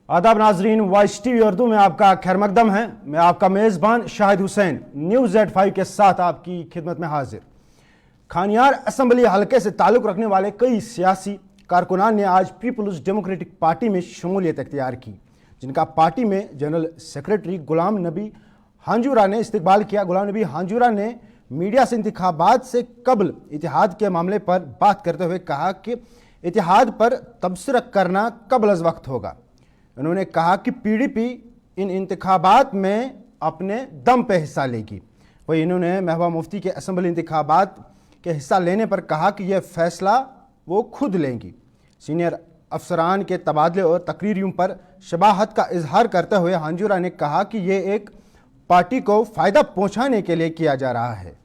आदाब नाजरीन, voice TV Urdu में आपका खैर मकदम है। मैं आपका मेज़बान शाहिद हुसैन न्यूज़ Z5 के साथ आपकी खिदमत में हाजिर। खानियार असम्बली हलके से ताल्लुक़ रखने वाले कई सियासी कारकुनान ने आज पीपल्स डेमोक्रेटिक पार्टी में शमूलियत इख्तियार की, जिनका पार्टी में जनरल सेक्रेटरी गुलाम नबी हांजुरा ने इस्तकबाल किया। गुलाम नबी हांजुरा ने मीडिया से इंतखाबात से कबल इतिहाद के मामले पर बात करते हुए कहा कि इतिहाद पर तबसरा करना कबल अज़ वक्त होगा। उन्होंने कहा कि PDP इन इंतखाबात में अपने दम पे हिस्सा लेगी। वही इन्होंने महबूबा मुफ्ती के असम्बली इंतखाबात के हिस्सा लेने पर कहा कि यह फैसला वो खुद लेंगी। सीनियर अफसरान के तबादले और तकरीरियों पर शबाहत का इजहार करते हुए हांजुरा ने कहा कि यह एक पार्टी को फ़ायदा पहुंचाने के लिए किया जा रहा है।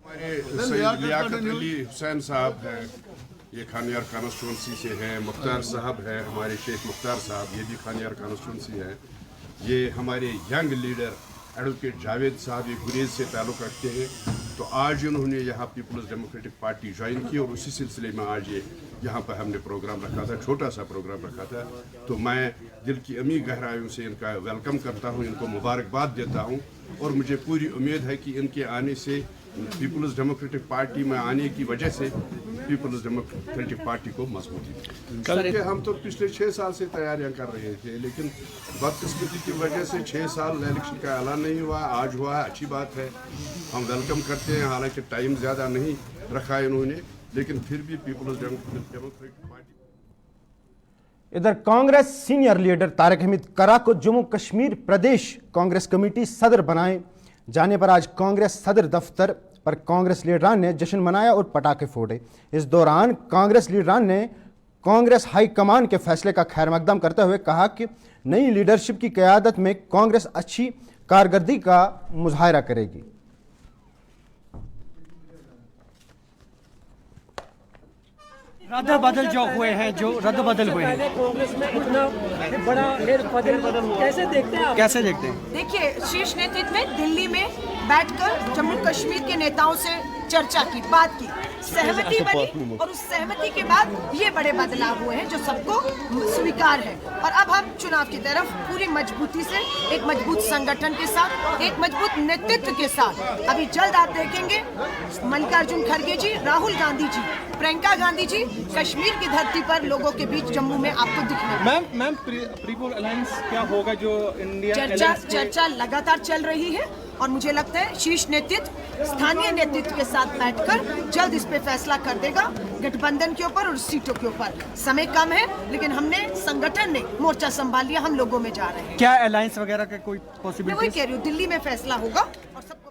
लियाकत अली हुसैन साहब हैं, ये खानियार कॉन्स्टिट्यूंसी से हैं। मुख्तार साहब हैं, हमारे शेख मुख्तार साहब, ये भी खानियार कॉन्स्टिट्यूंसी है। ये हमारे यंग लीडर एडवोकेट जावेद साहब, ये गुरेज से ताल्लुक़ रखते हैं। तो आज इन्होंने यहाँ पीपल्स डेमोक्रेटिक पार्टी ज्वाइन की और उसी सिलसिले में आज ये यहाँ पर हमने प्रोग्राम रखा था, छोटा सा प्रोग्राम रखा था। तो मैं दिल की अमी गहराइयों से इनका वेलकम करता हूँ, इनको मुबारकबाद देता हूँ और मुझे पूरी उम्मीद है कि इनके आने से, पीपल्स डेमोक्रेटिक पार्टी में आने की वजह से पीपल्स डेमोक्रेटिक पार्टी को मजबूती क्योंकि हम तो पिछले 6 साल से तैयारियां कर रहे थे, लेकिन बदकिस्मती की वजह से 6 साल इलेक्शन का ऐलान नहीं हुआ। आज हुआ है, अच्छी बात है, हम वेलकम करते हैं। हालांकि टाइम ज़्यादा नहीं रखा है इन्होंने, लेकिन फिर भी पीपल्स डेमोक्रेटिक पार्टी। इधर कांग्रेस सीनियर लीडर तारिक हमीद करा को जम्मू कश्मीर प्रदेश कांग्रेस कमेटी सदर बनाए जाने पर आज कांग्रेस सदर दफ्तर पर कांग्रेस लीडरान ने जश्न मनाया और पटाखे फोड़े। इस दौरान कांग्रेस लीडरान ने कांग्रेस हाई कमान के फैसले का खैर मकदम करते हुए कहा कि नई लीडरशिप की क़यादत में कांग्रेस अच्छी कारकर्दगी का मुजाहरा करेगी। रद्द बदल जो हुए हैं, जो रद्द बदल हुए हैं, कांग्रेस में इतना बड़ा बदल कैसे देखते हैं आप? कैसे देखते हैं? देखिए, शीर्ष नेतृत्व में दिल्ली में बैठकर जम्मू कश्मीर के नेताओं से चर्चा की, बात की, सहमति बनी और उस सहमति के बाद ये बड़े बदलाव हुए हैं जो सबको स्वीकार है। और अब हम चुनाव की तरफ पूरी मजबूती से, एक मजबूत संगठन के साथ, एक मजबूत नेतृत्व के साथ, अभी जल्द आप देखेंगे मल्लिकार्जुन खड़गे जी, राहुल गांधी जी, प्रियंका गांधी जी कश्मीर की धरती पर लोगों के बीच जम्मू में आपको दिखेंगे। मैम पीपल अलायंस क्या होगा जो इंडिया चर्चा लगातार चल रही है और मुझे लगता है शीर्ष नेतृत्व स्थानीय नेतृत्व के साथ बैठकर जल्द इस पे फैसला कर देगा, गठबंधन के ऊपर और सीटों के ऊपर। समय कम है, लेकिन हमने, संगठन ने मोर्चा संभाल लिया, हम लोगों में जा रहे हैं। क्या अलायंस वगैरह का कोई मैं पॉसिबिलिटी? वही कह रही हूँ, दिल्ली में फैसला होगा और सबको।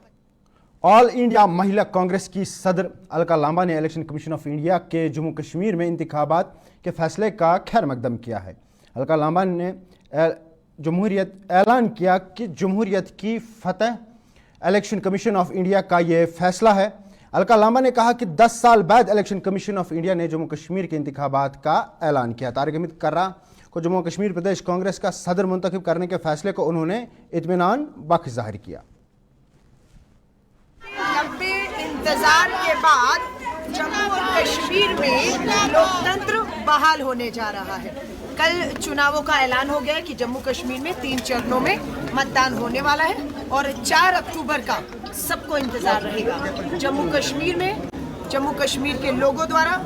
ऑल इंडिया महिला कांग्रेस की सदर अलका लांबा ने इलेक्शन कमीशन ऑफ इंडिया के जम्मू कश्मीर में इंतखाबात के फैसले का खैर मकदम किया है। अलका लांबा ने ऐलान किया कि जमहूरियत की फतह इलेक्शन कमीशन ऑफ इंडिया का ये फैसला है। अलका लांबा ने कहा कि 10 साल बाद इलेक्शन कमीशन ऑफ इंडिया ने जम्मू कश्मीर के इंतखाबात का ऐलान किया। तारिक हमीद कर्रा को जम्मू कश्मीर प्रदेश कांग्रेस का सदर मुंतखब करने के फैसले को उन्होंने इत्मीनान बख्श जाहिर किया। लंबे इंतजार के बाद जम्मू और कश्मीर में लोकतंत्र बहाल होने जा रहा है। कल चुनावों का ऐलान हो गया है कि जम्मू कश्मीर में 3 चरणों में मतदान होने वाला है और 4 अक्टूबर का सबको इंतजार रहेगा। जम्मू कश्मीर में जम्मू कश्मीर के लोगों द्वारा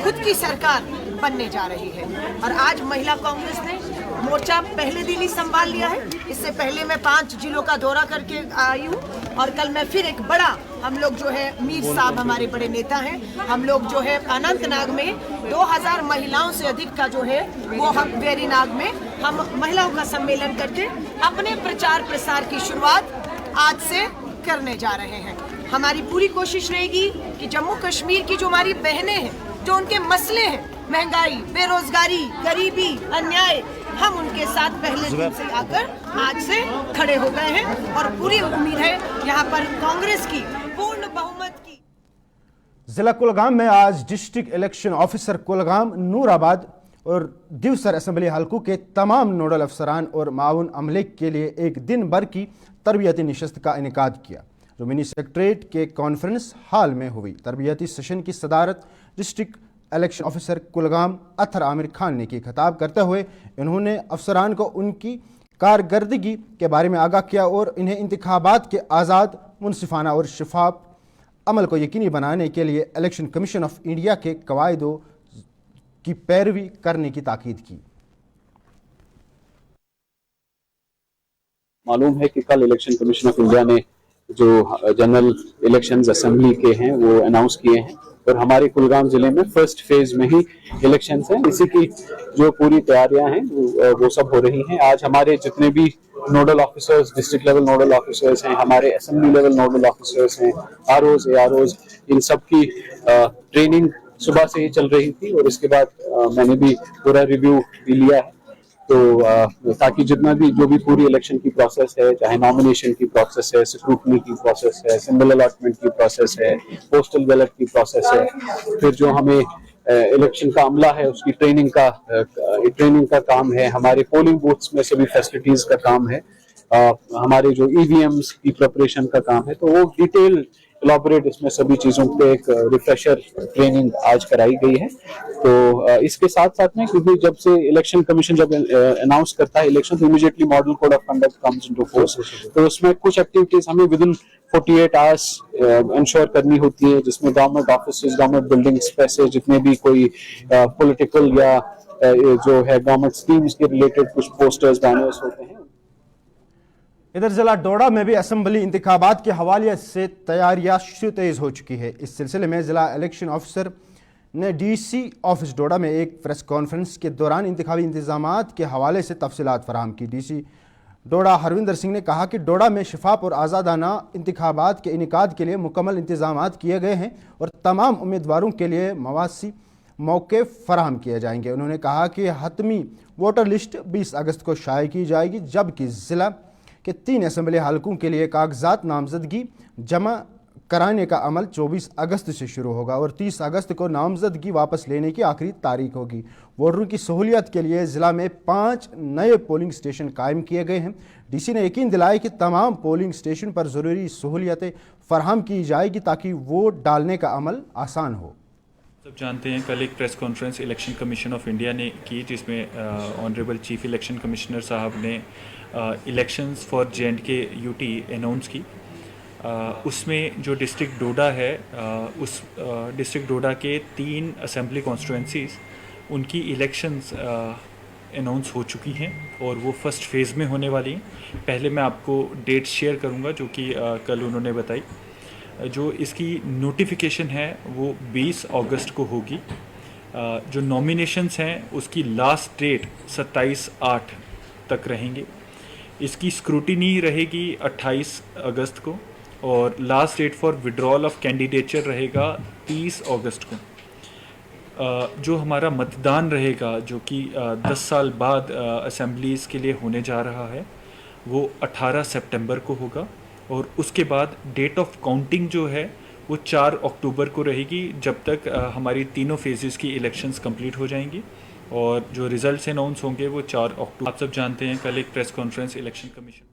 खुद की सरकार बनने जा रही है। और आज महिला कांग्रेस ने मोर्चा पहले दिन ही संभाल लिया है। इससे पहले मैं 5 जिलों का दौरा करके आई हूँ और कल मैं फिर एक बड़ा, हम लोग जो है, मीर साहब हमारे बड़े नेता हैं, हम लोग जो है अनंतनाग में 2000 महिलाओं से अधिक का जो है वो हम वेरीनाग में हम महिलाओं का सम्मेलन करके अपने प्रचार प्रसार की शुरुआत आज से करने जा रहे हैं। हमारी पूरी कोशिश रहेगी कि जम्मू कश्मीर की जो हमारी बहनें हैं, जो उनके मसले हैं, महंगाई, बेरोजगारी, गरीबी, अन्याय, हम उनके साथ पहले दिन से आकर आज से खड़े हो गए हैं और पूरी उम्मीद है यहाँ पर कांग्रेस की पूर्ण बहुमत की। जिला कुलगाम में आज district election officer Kulgam, Noorabad और दिवसर असेंबली हलकों के तमाम नोडल अफसरान और माउन अमले के लिए एक दिन भर की तरबियती नशस्त का इनेकाद किया, जो मिनी सेक्रेटरीट के कॉन्फ्रेंस हॉल में हुई। तरबियती सेशन की सदारत district election officer Kulgam Athar Aamir Khan ने की। खिताब करते हुए इन्होंने अफसरान को उनकी कारकर्दगी के बारे में आगाह किया और इन्हें इंतखाबात के आज़ाद, मुनसिफाना और शफाफ अमल को यकीनी बनाने के लिए इलेक्शन कमीशन ऑफ इंडिया के कवायदों की पैरवी करने की ताकीद की। मालूम है कि कल इलेक्शन कमीशन ऑफ इंडिया ने जो जनरल इलेक्शंस असेंबली के हैं वो अनाउंस किए हैं और हमारे कुलगाम जिले में फर्स्ट फेज में ही इलेक्शंस हैं। इसी की जो पूरी तैयारियां हैं वो सब हो रही हैं। आज हमारे जितने भी nodal officers, district level nodal officers हैं, हमारे असेंबली लेवल नोडल ऑफिसर्स हैं, आरओज, एआरओज, इन सब की ट्रेनिंग सुबह से ही चल रही थी और इसके बाद मैंने भी पूरा रिव्यू भी लिया है। तो ताकि जितना भी जो भी पूरी इलेक्शन की प्रोसेस है, चाहे नॉमिनेशन की प्रोसेस है, स्क्रूटनी की प्रोसेस है, सिंबल अलॉटमेंट की प्रोसेस है, पोस्टल बैलेट की प्रोसेस है, फिर जो हमें इलेक्शन का अमला है उसकी ट्रेनिंग का काम है, हमारे पोलिंग बूथ्स में सभी फैसिलिटीज का काम है, हमारे जो ईवीएम्स की प्रिपरेशन का काम है, तो वो डिटेल इलाबोरेट इसमें सभी चीजों पे एक रिफ्रेशर ट्रेनिंग आज कराई गई है। तो इसके साथ साथ में क्योंकि जब से इलेक्शन कमीशन जब अनाउंस करता है इलेक्शन तो immediately model code of conduct comes into force, तो उसमें कुछ एक्टिविटीज हमें विद इन 48 आवर्स इंश्योर करनी होती है, जिसमें गवर्नमेंट ऑफिसेज, गवर्नमेंट बिल्डिंग्स पे से जितने भी कोई पॉलिटिकल या जो है गवर्नमेंट स्कीम्स के रिलेटेड कुछ पोस्टर्स, बैनर्स होते हैं। इधर जिला डोडा में भी असेंबली इंतखाबात के हवाले से तैयारियां तेज हो चुकी है। इस सिलसिले में जिला इलेक्शन ऑफिसर ने डीसी ऑफिस डोडा में एक प्रेस कॉन्फ्रेंस के दौरान इंतखाबी इंतजामात के हवाले से तफसीलात फराहम की। डीसी डोडा हरविंदर सिंह ने कहा कि डोडा में शफाफ और आज़ादाना इंतखाबात के इनेकाद के लिए मुकम्मल इंतजामात किए गए हैं और तमाम उम्मीदवारों के लिए मवासी मौके फराहम किए जाएंगे। उन्होंने कहा कि हतमी वोटर लिस्ट 20 अगस्त को शाये की जाएगी, जबकि ज़िला के 3 असेंबली हलकों के लिए कागजात नामजदगी जमा कराने का अमल 24 अगस्त से शुरू होगा और 30 अगस्त को नामजदगी वापस लेने की आखिरी तारीख होगी। वोटरों की सहूलियत के लिए ज़िला में 5 नए पोलिंग स्टेशन कायम किए गए हैं। डीसी ने यकीन दिलाया कि तमाम पोलिंग स्टेशन पर ज़रूरी सहूलियतें फराहम की जाएगी ताकि वोट डालने का अमल आसान हो। सब जानते हैं कल एक press conference election commission of India ने की, जिसमें ऑनरेबल चीफ इलेक्शन कमिश्नर साहब ने elections for J&K UT announce की। उसमें जो डिस्ट्रिक्ट डोडा है उस डिस्ट्रिक्ट डोडा के 3 असेंबली कॉन्स्टिट्यूंसीज उनकी इलेक्शंस अनाउंस हो चुकी हैं और वो फर्स्ट फेज़ में होने वाली हैं। पहले मैं आपको डेट शेयर करूंगा जो कि कल उन्होंने बताई। जो इसकी नोटिफिकेशन है वो 20 अगस्त को होगी। जो नॉमिनेशंस हैं उसकी लास्ट डेट 27/8 तक रहेंगे। इसकी स्क्रूटिनी रहेगी 28 अगस्त को और last date for withdrawal of candidature रहेगा 30 अगस्त को। जो हमारा मतदान रहेगा जो कि 10 साल बाद असेंबलीज़ के लिए होने जा रहा है वो 18 सितंबर को होगा और उसके बाद डेट ऑफ काउंटिंग जो है वो 4 अक्टूबर को रहेगी, जब तक हमारी तीनों फेजेस की इलेक्शंस कंप्लीट हो जाएंगी और जो रिजल्ट्स अनाउंस होंगे वो 4 अक्टूबर। आप सब जानते हैं कल एक प्रेस कॉन्फ्रेंस इलेक्शन कमीशन।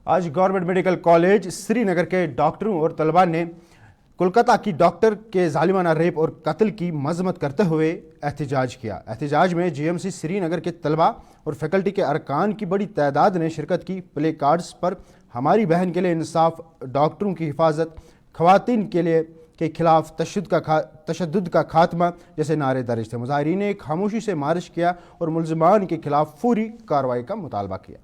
आज गवर्नमेंट मेडिकल कॉलेज श्रीनगर के डॉक्टरों और तलबा ने कोलकाता की डॉक्टर के जालिमाना रेप और कत्ल की मजम्मत करते हुए एहतजाज किया। एहतजाज में GMC श्रीनगर के तलबा और फैकल्टी के अरकान की बड़ी तादाद ने शिरकत की। प्ले कार्ड्स पर हमारी बहन के लिए इंसाफ, डॉक्टरों की हिफाजत, खवातीन के लिए के खिलाफ तशद्दुद का खात्मा जैसे नारे दर्ज थे। मुजाहिरीन ने खामोशी से मार्च किया और मुल्ज़िमान के खिलाफ फौरी कार्रवाई का मुतालबा किया।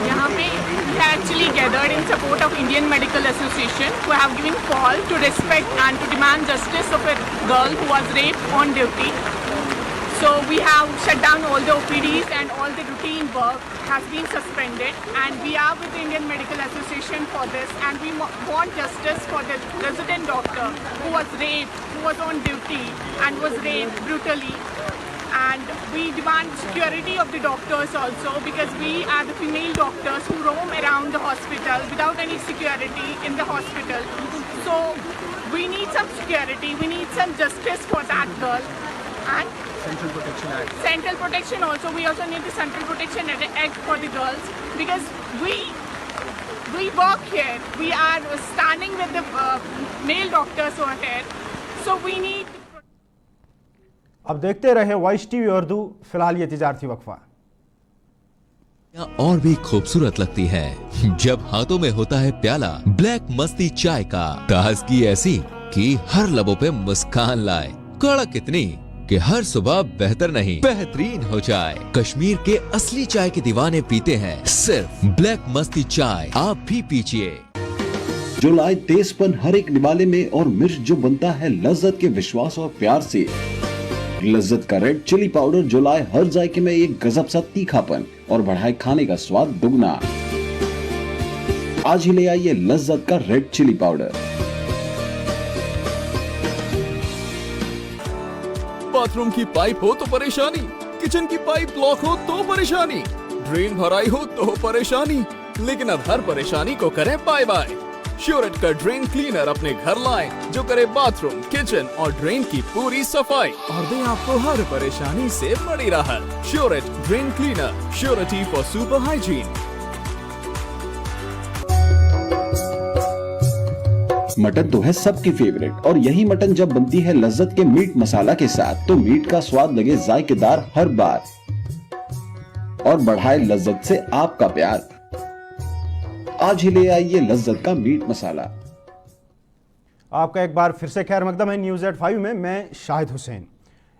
यहाँ पे we are actually gathered in support of Indian Medical Association who have given call to respect and to demand justice of a girl who was raped on duty. So we have shut down all the OPDs and all the routine work has been suspended, and we are with the Indian Medical Association for this, and we want justice for the resident doctor who was raped, who was on duty and was raped brutally. And we demand security of the doctors also, because we are the female doctors who roam around the hospital without any security in the hospital. So we need some security, we need some justice for that girl. and Central Protection also. We also need the Central Protection Act for the girls because we work here. We are standing with the male doctors over here. So we need. अब देखते रहे voice TV Urdu. फिलहाल ये तिजारती वक्फा। और भी खूबसूरत लगती है जब हाथों में होता है प्याला ब्लैक मस्ती चाय का। ताजगी ऐसी कि हर लबों पे मुस्कान लाए, कड़क इतनी कि हर सुबह बेहतर नहीं बेहतरीन हो जाए। कश्मीर के असली चाय के दीवाने पीते हैं सिर्फ ब्लैक मस्ती चाय, आप भी पीजिए। जो लाए तेजपन हर एक निवाले में और मिर्च जो बनता है लज्जत के विश्वास और प्यार से। लज्जत का रेड चिली पाउडर जो लाए हर जायके में एक गजब सा तीखापन और बढ़ाए खाने का स्वाद दुगना। आज ही ले आइए लज्जत का रेड चिली पाउडर। बाथरूम की पाइप हो तो परेशानी, किचन की पाइप ब्लॉक हो तो परेशानी, ड्रेन भराई हो तो परेशानी, लेकिन अब हर परेशानी को करें बाय बाय। श्योरेट का ड्रेन क्लीनर अपने घर लाएं जो करे बाथरूम, किचन और ड्रेन की पूरी सफाई और दे आपको हर परेशानी से बड़ी राहत। Sureit drain cleaner, surety for super hygiene. Mutton तो है सबकी फेवरेट और यही मटन जब बनती है लज्जत के मीट मसाला के साथ तो मीट का स्वाद लगे जायकेदार हर बार और बढ़ाए लज्जत से आपका प्यार। आज ही ले आइए लज्जत का मीट मसाला। आपका एक बार फिर से खैर मकदम है न्यूज़-8 में। मैं शाहिद हुसैन।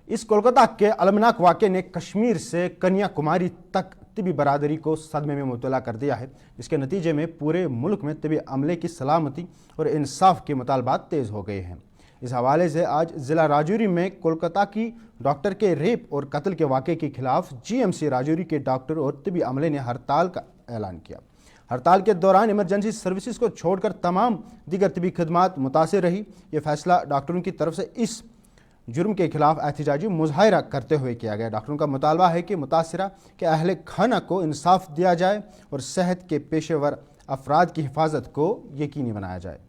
इस कोलकाता के अलमनाक वाक़े ने कश्मीर से कन्याकुमारी तक तिबी बरादरी को सदमे में मुब्तला कर दिया है, जिसके नतीजे में पूरे मुल्क में तिबी अमले की सलामती और इंसाफ के मुतालबात तेज़ हो गए हैं। इस हवाले से आज ज़िला राजौरी में कोलकाता की डॉक्टर के रेप और कत्ल के वाक़े के खिलाफ GMC राजौरी के डॉक्टर और तिबी अमले ने हड़ताल का ऐलान किया। हड़ताल के दौरान इमरजेंसी सर्विसेज को छोड़कर तमाम दीगर तिबी खदमात मुतासिर रही। ये फैसला डॉक्टरों की तरफ से इस जुर्म के खिलाफ एहतजाजी मुजाहिरा करते हुए किया गया। डॉक्टरों का मुतालबा है कि मुतासिरा के अहले खाना को इंसाफ दिया जाए और सेहत के पेशेवर अफराद की हिफाजत को यकीनी बनाया जाए।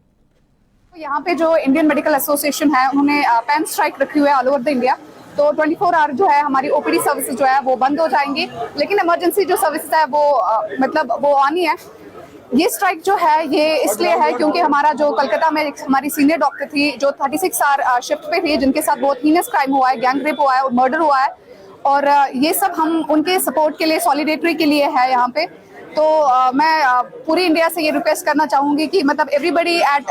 यहाँ पे जो इंडियन मेडिकल एसोसिएशन है उन्होंने पेन स्ट्राइक रखी हुई है ऑल ओवर द इंडिया। तो 24 आवर जो है हमारी OPD सर्विसेज जो है वो बंद हो जाएंगी, लेकिन इमरजेंसी जो सर्विसेज है वो मतलब वो आनी है। ये स्ट्राइक जो है ये इसलिए है क्योंकि हमारा जो कलकत्ता में हमारी सीनियर डॉक्टर थी जो 36 आवर शिफ्ट पे थी, जिनके साथ बहुत हीनस क्राइम हुआ है, गैंग रेप हुआ है और मर्डर हुआ है, और ये सब हम उनके सपोर्ट के लिए, सॉलिडेटरी के लिए है यहाँ पे। तो मैं पूरी इंडिया से ये रिक्वेस्ट करना चाहूँगी कि मतलब एवरीबडी एट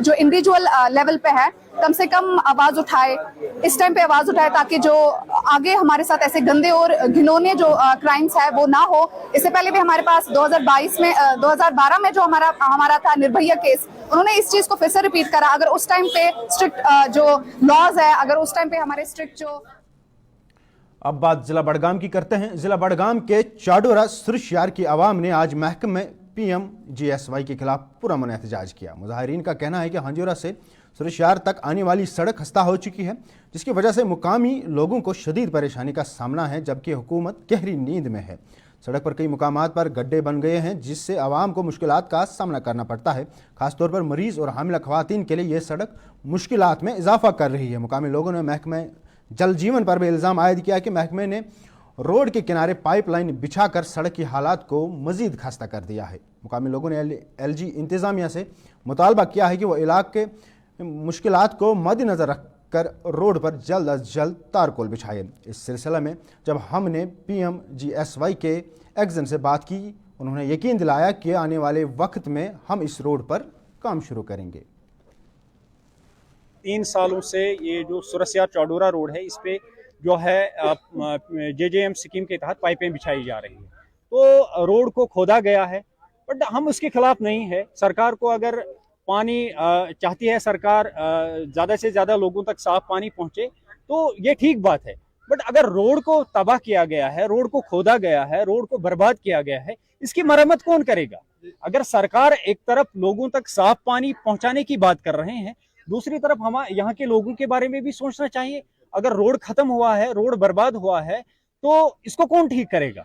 जो इंडिविजुअल लेवल पे है कम से कम आवाज़ उठाए, इस टाइम पे आवाज़ उठाए, ताकि जो आगे हमारे साथ ऐसे गंदे और घिनौने जो क्राइम्स है वो ना हो। इससे पहले भी हमारे पास 2012 में जो हमारा था निर्भया केस, उन्होंने इस चीज़ को फिर से रिपीट करा। अगर उस टाइम पे स्ट्रिक्ट जो लॉज है, अगर उस टाइम पे हमारे स्ट्रिक्ट जो। अब बात जिला बड़गाम की करते हैं। जिला बड़गाम के चाडोरा सुरशियार की आवाम ने आज महकमे PMGSY के खिलाफ पुरअमन एहतजाज किया। मुजाहिरीन का कहना है कि हंजोरा से सुरशियार तक आने वाली सड़क खस्ता हो चुकी है, जिसकी वजह से मुकामी लोगों को शदीद परेशानी का सामना है, जबकि हुकूमत गहरी नींद में है। सड़क पर कई मुकामात पर गड्ढे बन गए हैं, जिससे आवाम को मुश्किलात का सामना करना पड़ता है। खासतौर पर मरीज़ और हामिला ख़वातीन के लिए ये सड़क मुश्किलात में इजाफा कर रही है। मुकामी लोगों ने महकमे जल जीवन पर भी इल्ज़ाम आयद किया कि महकमे ने रोड के किनारे पाइपलाइन बिछाकर सड़क की हालात को मज़ीद खस्ता कर दिया है। मुकामी लोगों ने LG इंतज़ामिया से मुतालबा किया है कि वो इलाके मुश्किलात को मद्देनज़र रखकर रोड पर जल्द अज जल्द तारकोल बिछाए। इस सिलसिले में जब हमने PMGSY के एक्जन से बात की, उन्होंने यकीन दिलाया कि आने वाले वक्त में हम इस रोड पर काम शुरू करेंगे। 3 सालों से ये जो सुरसियार चौडोरा रोड है, इस पे जो है JJM स्कीम के तहत पाइपें बिछाई जा रही है। तो रोड को खोदा गया है, बट हम उसके खिलाफ नहीं है। सरकार को अगर पानी चाहती है, सरकार ज़्यादा से ज़्यादा लोगों तक साफ पानी पहुँचे, तो ये ठीक बात है। बट अगर रोड को तबाह किया गया है, रोड को खोदा गया है, रोड को बर्बाद किया गया है, इसकी मरम्मत कौन करेगा? अगर सरकार एक तरफ लोगों तक साफ पानी पहुँचाने की बात कर रहे हैं, दूसरी तरफ हम यहाँ के लोगों के बारे में भी सोचना चाहिए। अगर रोड खत्म हुआ है, रोड बर्बाद हुआ है, तो इसको कौन ठीक करेगा?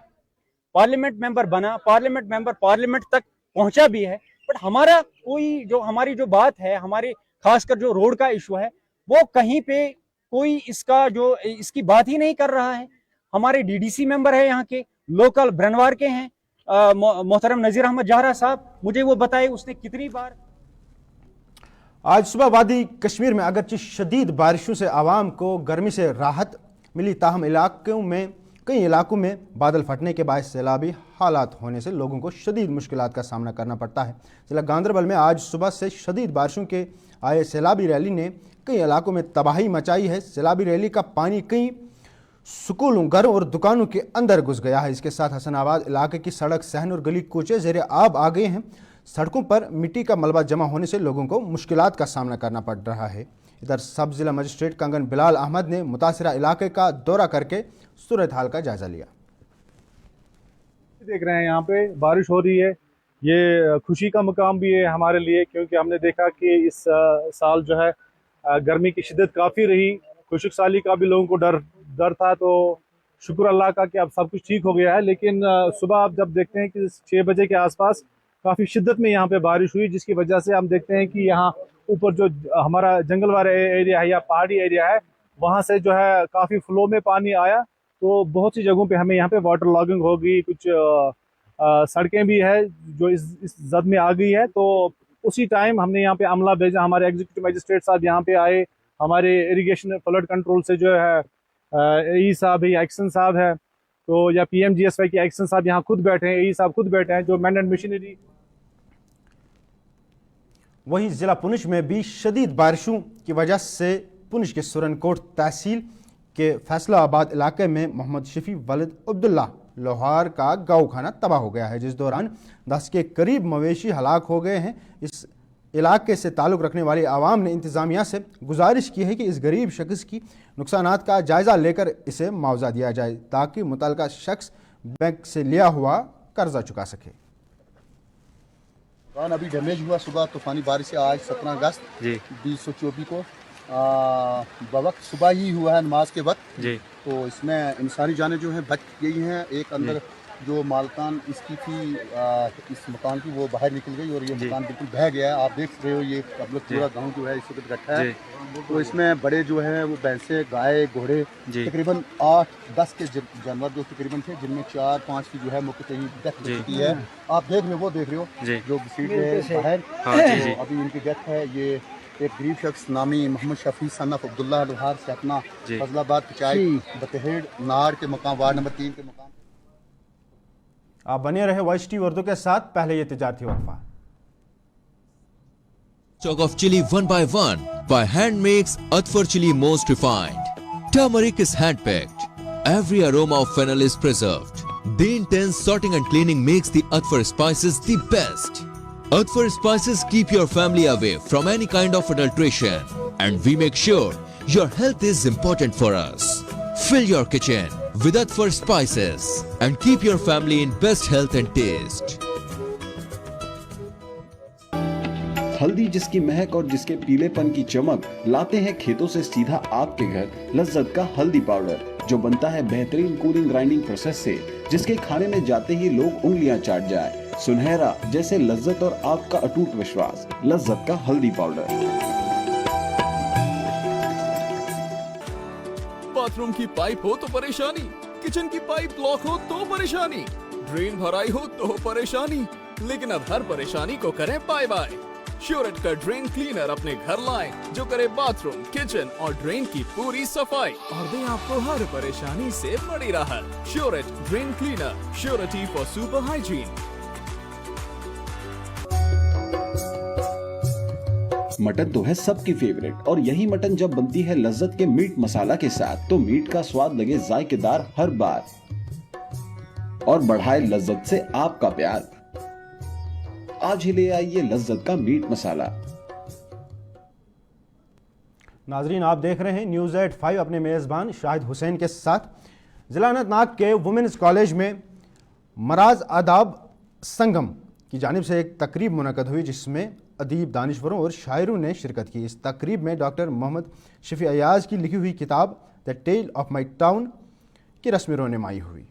पार्लियामेंट मेंबर बना, पार्लियामेंट मेंबर पार्लियामेंट तक पहुंचा भी है, बट हमारा कोई जो हमारी जो बात है, हमारे खासकर जो रोड का इशू है, वो कहीं पे कोई इसकी बात ही नहीं कर रहा है। हमारे डीडीसी मेंबर है यहाँ के, लोकल ब्रनवार के हैं, मोहतरम नजीर अहमद जहरा साहब, मुझे वो बताए उसने कितनी बार। आज सुबह वादी कश्मीर में अगरचे शदीद बारिशों से आवाम को गर्मी से राहत मिली, ताहम कई इलाकों में बादल फटने के बाद सैलाबी हालात होने से लोगों को शदीद मुश्किलात का सामना करना पड़ता है। जिला गांदरबल में आज सुबह से शदीद बारिशों के आए सैलाबी रैली ने कई इलाकों में तबाही मचाई है। सैलाबी रैली का पानी कई स्कूलों, घरों और दुकानों के अंदर घुस गया है। इसके साथ हसनाबाद इलाके की सड़क, सहन और गली कूचे ज़ेरे आब आ गए हैं। सड़कों पर मिट्टी का मलबा जमा होने से लोगों को मुश्किलात का सामना करना पड़ रहा है। इधर सब जिला मजिस्ट्रेट कंगन बिलाल अहमद ने मुतासिरा इलाके का दौरा करके सूरत हाल का जायजा लिया। देख रहे हैं यहाँ पे बारिश हो रही है, ये खुशी का मुकाम भी है हमारे लिए, क्योंकि हमने देखा कि इस साल जो है गर्मी की शिद्दत काफ़ी रही, खुशक साली का भी लोगों को डर था। तो शुक्र अल्लाह का कि अब सब कुछ ठीक हो गया है। लेकिन सुबह आप जब देखते हैं कि 6 बजे के आसपास काफ़ी शिद्दत में यहाँ पे बारिश हुई, जिसकी वजह से हम देखते हैं कि यहाँ ऊपर जो हमारा जंगल वाला एरिया है या पहाड़ी एरिया है, वहाँ से जो है काफ़ी फ्लो में पानी आया। तो बहुत सी जगहों पे हमें यहाँ पे वाटर लॉगिंग हो गई, कुछ सड़कें भी है जो इस जद में आ गई है। तो उसी टाइम हमने यहाँ पे अमला भेजा, हमारे एग्जीक्यूटिव मजिस्ट्रेट साहब यहाँ पे आए, हमारे इरिगेशन फ्लड कंट्रोल से जो है ई साहब है या एक्शन साहब है, तो या PMGSY के एक्शन साहब यहाँ खुद बैठे हैं, ई साहब खुद बैठे हैं, जो मैन एंड मशीनरी। वहीं जिला पुंछ में भी शदीद बारिशों की वजह से पुंछ के सुरनकोट तहसील के फैसलाबाद इलाके में मोहम्मद शफी वलिद अब्दुल्ला लोहार का गाँव खाना तबाह हो गया है, जिस दौरान 10 के करीब मवेशी हलाक हो गए हैं। इस इलाके से ताल्लुक़ रखने वाली आवाम ने इंतज़ामिया से गुजारिश की है कि इस गरीब शख्स की नुकसानात का जायज़ा लेकर इसे मुआवजा दिया जाए, ताकि मुतल्लिका शख्स बैंक से लिया हुआ कर्जा चुका सके। दुकान अभी डैमेज हुआ सुबह तूफानी बारिश से, आज 17 अगस्त 2024 को बवक्त सुबह ही हुआ है नमाज के वक्त जी। तो इसमें इंसानी जानें जो हैं बच गई हैं। एक अंदर जो मालकान इसकी थी इस मकान की, वो बाहर निकल गई और ये मकान बिल्कुल बह गया है। आप देख रहे हो ये अब लोग पूरा गाँव जो है इस वक्त इकट्ठा है। तो इसमें बड़े जो है वो भैंसे, गाय, घोड़े, तकरीबन 8-10 के जानवर जो तकरीबन थे, जिनमें 4-5 की जो है मौके पे ही डेथ हो चुकी है। आप देख रहे हो, वो देख रहे हो जो सीट है बाहर, तो अभी इनकी डेथ है। ये एक गरीब शख्स नामी मोहम्मद शफी सन ऑफ अब्दुल्ला लोहार से अपना फजलाबाद पंचायत बतहेड़ नाड़ के मकाम वार्ड नंबर 3 के मकाम। आप बने रहे वॉइस टीवी उर्दू के साथ। पहले ये तिजारती वक्फा। Stock of chili one by one by hand makes Atfar chili most refined. Turmeric is hand picked. Every aroma of fennel is preserved. The intense sorting and cleaning makes the Atfar spices the best. Atfar spices keep your family away from any kind of adulteration, and we make sure your health is important for us. Fill your kitchen with Atfar spices and keep your family in best health and taste. हल्दी जिसकी महक और जिसके पीलेपन की चमक लाते हैं खेतों से सीधा आपके घर लज्जत का हल्दी पाउडर, जो बनता है बेहतरीन कूलिंग ग्राइंडिंग प्रोसेस से, जिसके खाने में जाते ही लोग उंगलियां चाट जाए। सुनहरा जैसे लज्जत और आपका अटूट विश्वास, लज्जत का हल्दी पाउडर। बाथरूम की पाइप हो तो परेशानी, किचन की पाइप ब्लॉक हो तो परेशानी, ड्रेन भराई हो तो परेशानी, लेकिन अब हर परेशानी को करें बाय बाय। श्योरेट का ड्रेन क्लीनर अपने घर लाएं, जो करे बाथरूम, किचन और ड्रेन की पूरी सफाई और दे आपको हर परेशानी से बड़ी राहत। Sureit drain cleaner, surety for super hygiene. Mutton तो है सबकी फेवरेट, और यही मटन जब बनती है लज्जत के मीट मसाला के साथ, तो मीट का स्वाद लगे जायकेदार हर बार और बढ़ाए लज्जत से आपका प्यार। आज ही ले आइए लज्जत का मीट मसाला। नाजरीन, आप देख रहे हैं न्यूज़ एट 5 अपने मेज़बान शाहिद हुसैन के साथ। जिला अनंतनाग के वुमेन्स कॉलेज में मराज आदाब संगम की जानिब से एक तकरीब मुनक़द हुई, जिसमें अदीब, दानिश्वरों और शायरों ने शिरकत की। इस तकरीब में डॉक्टर मोहम्मद शफी अयाज की लिखी हुई किताब the tale of my town की रस्मी रोनमाई हुई।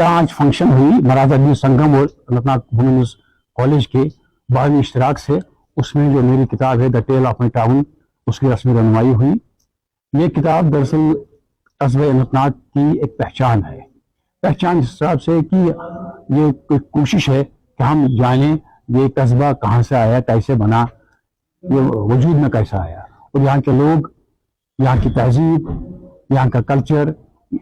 आज फंक्शन हुई मराज आदाब संगम और अनंतनाग वुमेन्स कॉलेज के बाहरी इश्तराक से उसमें जो मेरी किताब है the tale of my town उसकी रस्म रनुमाई हुई। ये किताब दरअसल कस्बा अनंतनाग की एक पहचान है। पहचान इस हिसाब से कि ये कोई कोशिश है कि हम जानें ये कस्बा कहाँ से आया, कैसे बना, ये वजूद में कैसा आया, और यहाँ के लोग, यहाँ की तहजीब, यहाँ का कल्चर,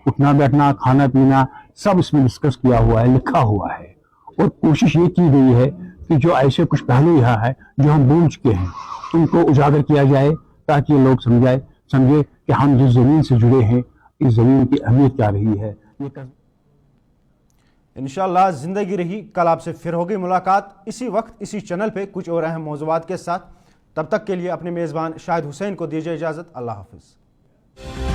उठना बैठना, खाना पीना, सब इसमें डिस्कस किया हुआ है, लिखा हुआ है। और कोशिश ये की गई है कि जो ऐसे कुछ पहलू यहाँ है जो हम भूल चुके हैं उनको उजागर किया जाए, ताकि ये लोग समझे कि हम जिस ज़मीन से जुड़े हैं इस ज़मीन की अहमियत क्या रही है। इंशाअल्लाह ज़िंदगी रही कल आपसे फिर होगी मुलाकात इसी वक्त इसी चैनल पे कुछ और अहम मौज़ूआत के साथ। तब तक के लिए अपने मेज़बान शाहिद हुसैन को दीजिए इजाज़त। अल्लाह हाफ़िज़।